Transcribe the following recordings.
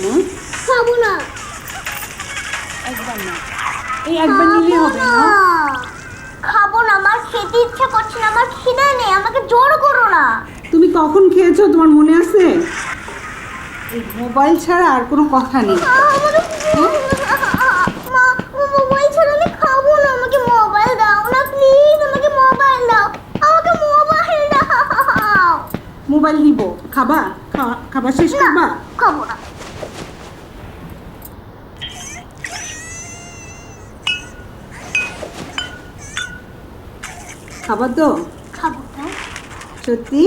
না? খাবো না। একবার না, এই একবার নিলে হবে না। খাবো না, আমার খেতে ইচ্ছা করছে না, আমার খিদে নেই, আমাকে জোর করো না। তুমি কখন খেয়েছো তোমার মনে আছে? এই মোবাইল ছাড়া আর কোনো কথা নেই। মা, মোবাইল ছাড়া আমি খাবো না, আমাকে মোবাইল দাও না প্লিজ, আমাকে মোবাইল দাও, আমাকে মোবাইল দাও। মোবাইল দিব, খাবা? খাবার শেষ করবা? খাবো না। খাবা তো? খাবো না। সত্যি?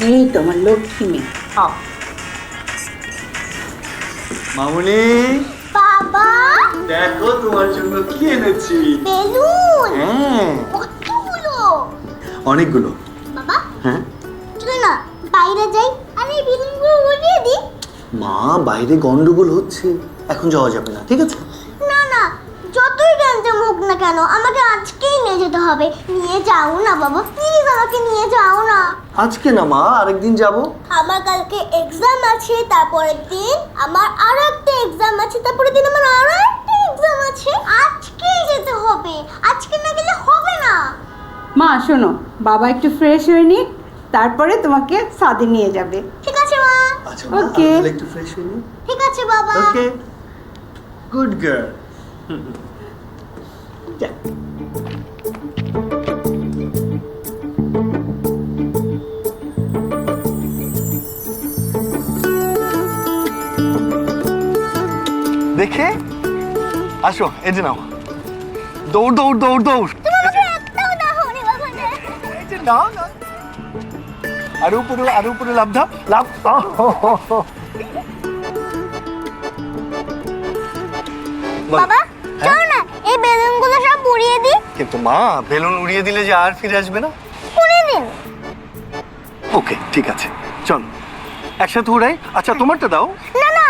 এই তোমার লক্ষ্মী মেয়ে, খাও। মামুনি, বাবা, দেখো তোমার জন্য কি এনেছি। বেলুন। হ্যাঁ, কতগুলো? অনেকগুলো। বাবা, হ্যাঁ চলো না বাইরে যাই, আমি এই বেলুনগুলো উড়িয়ে দিই। মা, বাইরে গন্ডগোল হচ্ছে, এখন যাওয়া যাবে না, ঠিক আছে? না না, যতই গ্যাঞ্জাম হোক না কেন, আমাকে আজকেই নিয়ে যেতে হবে। নিয়ে যাও না বাবা, প্লিজ আমাকে নিয়ে যাও না। আজকে না মা, আরেকদিন যাব। আমার কালকে এক্সাম আছে, তারপরের দিন আমার আরো একটা এক্সাম আছে, তারপরের দিন আমার আরো একটা এক্সাম আছে। আজকেই যেতে হবে, আজকে না গেলে হবে না। মা শোনো, বাবা একটু ফ্রেশ হয়ে নিক, তারপরে তোমাকে সাদে নিয়ে যাবে। ঠিক আছে মা। আচ্ছা মা, Okay. তাহলে একটু ফ্রেশ হয়ে নিই। ঠিক আছে বাবা। ওকে, গুড গার্ল। দেখে আসো, এই যে নাও, দৌড় দৌড় দৌড় দৌড়। তুমি আমাকে একটাও দাও নি বাবা রে। এই যে নাও না, আরো উপরে লাভ দাও, লাভ। বলো। বাবা, হ্যাঁ? চলো না এই বেলুনগুলো সব উড়িয়ে দিই। কিন্তু মা, বেলুন উড়িয়ে দিলে যে আর ফিরে আসবে না। উড়িয়ে দিন। ওকে, ঠিক আছে, চল একসাথে উড়াই। আচ্ছা, তোমারটা দাও। না না,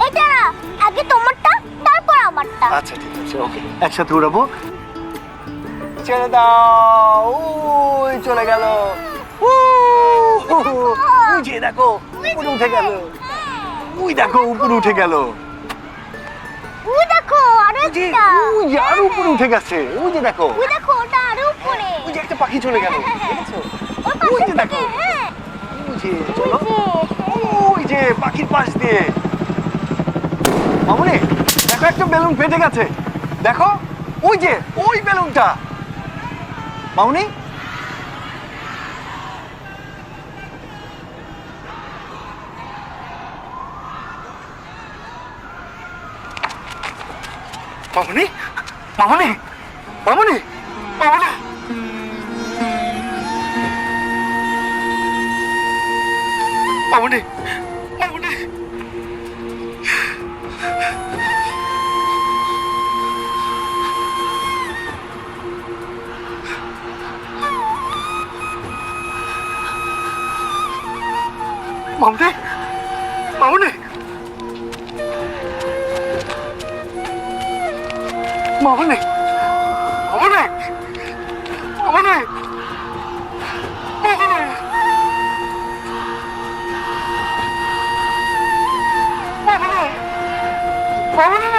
এটা না, আগে তোমারটা তারপর আমারটা। আচ্ছা ঠিক আছে, ওকে, একসাথে উড়াবো। ছেড়ে দাও, ওই চলে গেল। ওই যে দেখো, উপরে উঠে গেল। ওই দেখো, উপরে উঠে গেল। ওই দেখো আরো ওই যে, একটা। ওই যে আরো উপরে উঠে গেছে। ওই যে দেখো, ওই দেখো ওটা আরো উপরে। ওই যে একটা পাখি চলে গেল, দেখেছো? ওই ওই পাশে যে দেখো, থেকে, হ্যাঁ। ওই যে চলো, ওই যে, ওই যে পাখির পাশ দিয়ে। মামুনি, দেখো একটা বেলুন ফেটে গেছে, দেখো, ওই যে ওই বেলুনটা। মামুনি, মামুনি, মামুনি, মামুনি, মামুনি। মামুনি, মামুনি। মামুনি, মামুনি, মামুনি, মামুনি, মামুনি, মামুনি। মামুনি, মামুনি।